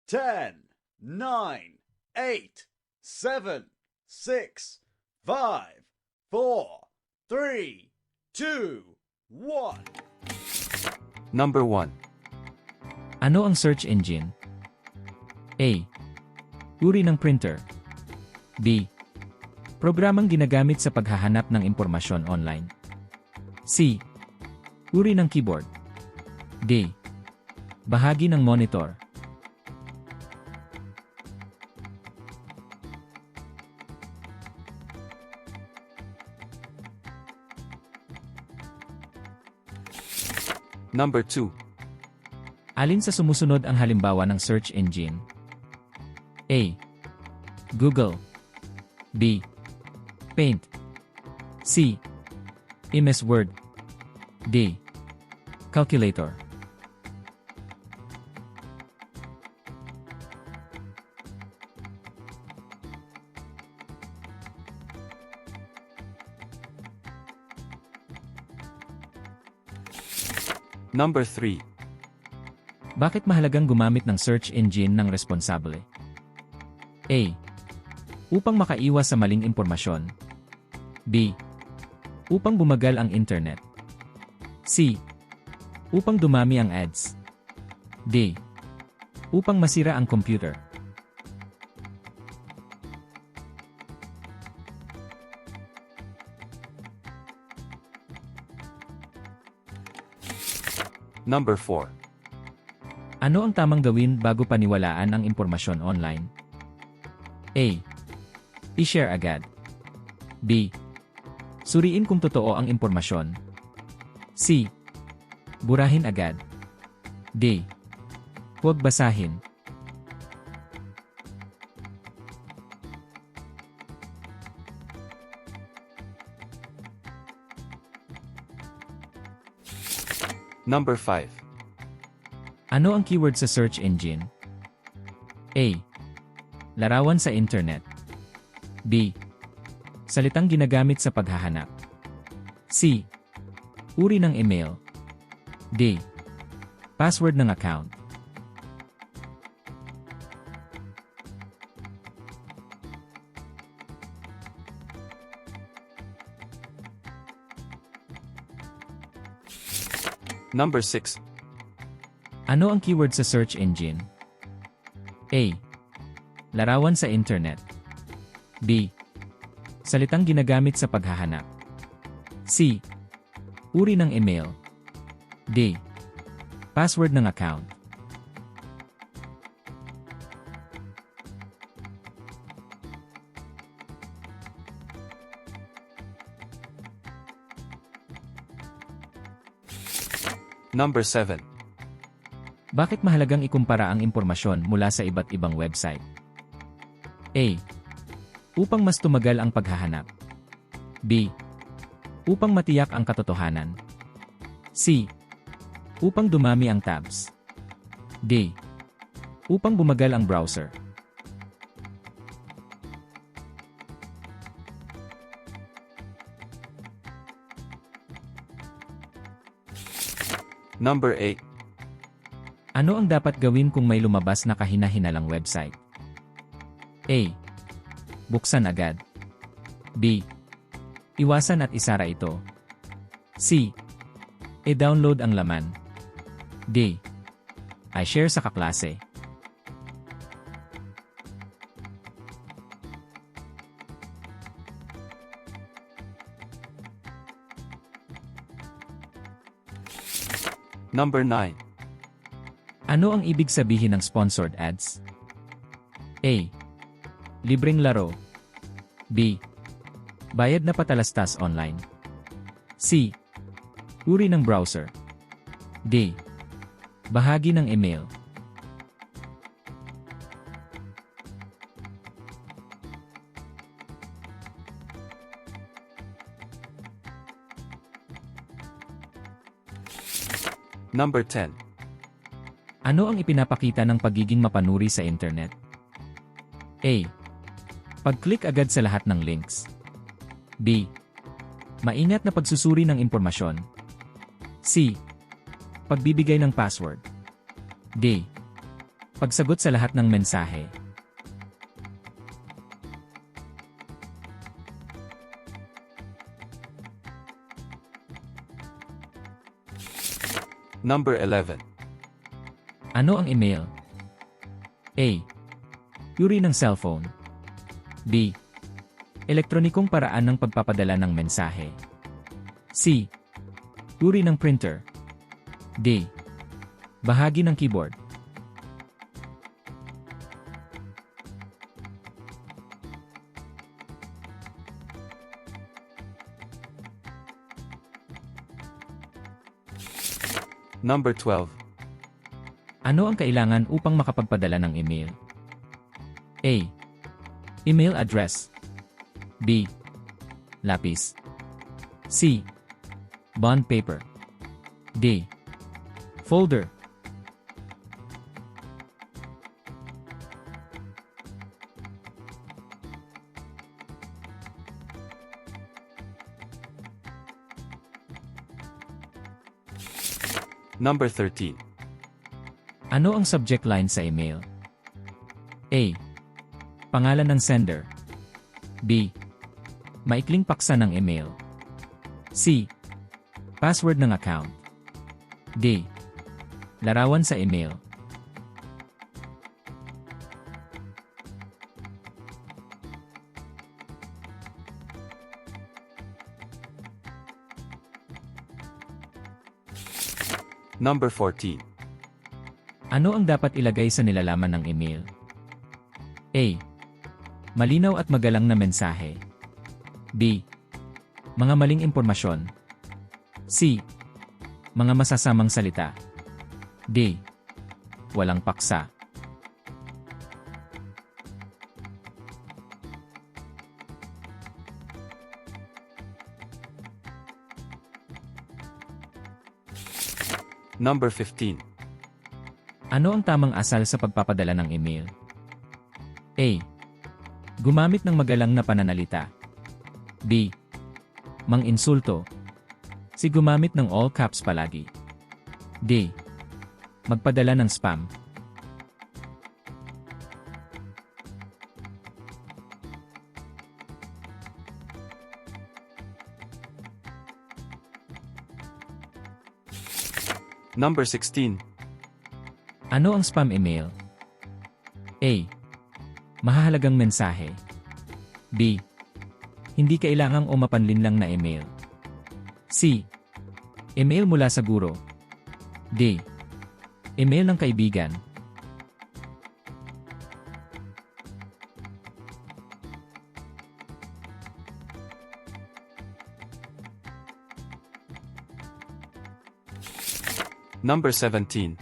Ten, nine, eight, seven, six, five, four, three, two, one. Number 1. Ano ang search engine? A. Uri ng printer. B. Programang ginagamit sa paghahanap ng impormasyon online. C. Uri ng keyboard. D. Bahagi ng monitor. Number 2. Alin sa sumusunod ang halimbawa ng search engine? A. Google. B. Paint. C. MS Word. D. Calculator. Number 3. Bakit mahalagang gumamit ng search engine ng responsable? A. Upang makaiwas sa maling impormasyon. B. Upang bumagal ang internet. C. Upang dumami ang ads. D. Upang masira ang computer. Number 4. Ano ang tamang gawin bago paniwalaan ang impormasyon online? A. I-share agad. B. Suriin kung totoo ang impormasyon. C. Burahin agad. D. Huwag basahin. Number 5. Ano ang keyword sa search engine? A. Larawan sa internet. B. Salitang ginagamit sa paghahanap. C. Uri ng email. D. Password ng account. Number 6. Ano ang keyword sa search engine? A. Larawan sa internet. B. Salitang ginagamit sa paghahanap. C. Uri ng email. D. Password ng account. Number 7. Bakit mahalagang ikumpara ang impormasyon mula sa iba't ibang website? A. Upang mas tumagal ang paghahanap. B. Upang matiyak ang katotohanan. C. Upang dumami ang tabs. D. Upang bumagal ang browser. Number 8. Ano ang dapat gawin kung may lumabas na kahina-hinalang website? A. Buksan agad. B. Iwasan at isara ito. C. I-download ang laman. D. I-share sa kaklase. Number 9. Ano ang ibig sabihin ng sponsored ads? A. Libreng laro. B. Bayad na patalastas online. C. Uri ng browser. D. Bahagi ng email. Number 10. Ano ang ipinapakita ng pagiging mapanuri sa internet? A. Pag-click agad sa lahat ng links. B. Maingat na pagsusuri ng impormasyon. C. Pagbibigay ng password. D. Pagsagot sa lahat ng mensahe. Number 11. Ano ang email? A. Yuri ng cellphone. B. Elektronikong paraan ng pagpapadala ng mensahe. C. Yuri ng printer. D. Bahagi ng keyboard. Number 12. Ano ang kailangan upang makapagpadala ng email? A. Email address. B. Lapis. C. Bond paper. D. Folder. Number 13. Ano ang subject line sa email? A. Pangalan ng sender. B. Maikling paksa ng email. C. Password ng account. D. Larawan sa email. Number 14. Ano ang dapat ilagay sa nilalaman ng email? A. Malinaw at magalang na mensahe. B. Mga maling impormasyon. C. Mga masasamang salita. D. Walang paksa. Number 15. Ano ang tamang asal sa pagpapadala ng email? A. Gumamit ng magalang na pananalita. B. Mang-insulto. C. Gumamit ng all caps palagi. D. Magpadala ng spam. Number 16. Ano ang spam email? A. Mahahalagang mensahe. B. Hindi kailangang o mapanlinlang na email. C. Email mula sa guro. D. Email ng kaibigan. Number 17.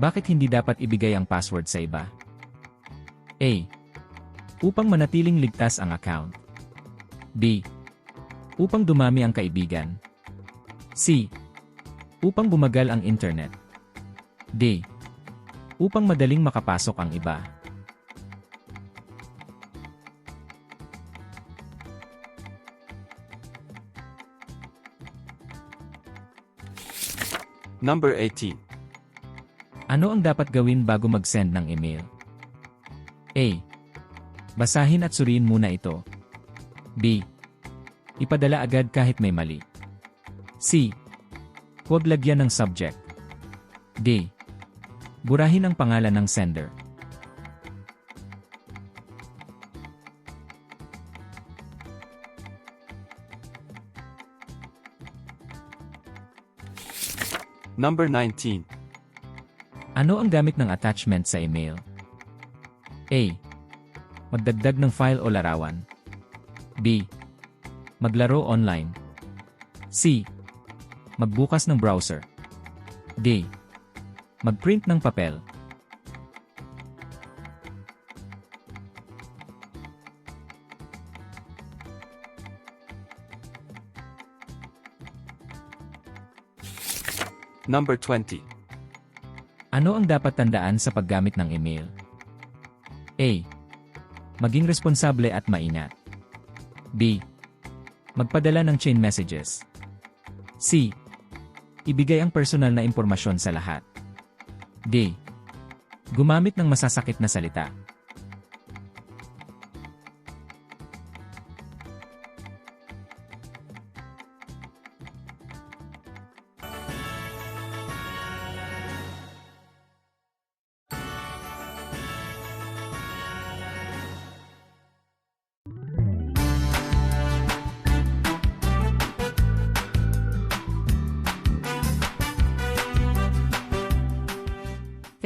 Bakit hindi dapat ibigay ang password sa iba? A. Upang manatiling ligtas ang account. B. Upang dumami ang kaibigan. C. Upang bumagal ang internet. D. Upang madaling makapasok ang iba. Number 18. Ano ang dapat gawin bago mag-send ng email? A. Basahin at suriin muna ito. B. Ipadala agad kahit may mali. C. Huwag lagyan ng subject. D. Burahin ang pangalan ng sender. Number 19. Ano ang gamit ng attachment sa email? A. Magdagdag ng file o larawan. B. Maglaro online. C. Magbukas ng browser. D. Magprint ng papel. Number 20. Ano ang dapat tandaan sa paggamit ng email? A. Maging responsable at maingat. B. Magpadala ng chain messages. C. Ibigay ang personal na impormasyon sa lahat. D. Gumamit ng masasakit na salita.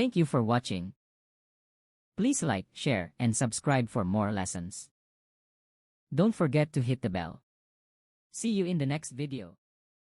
Thank you for watching. Please like, share, and subscribe for more lessons. Don't forget to hit the bell. See you in the next video.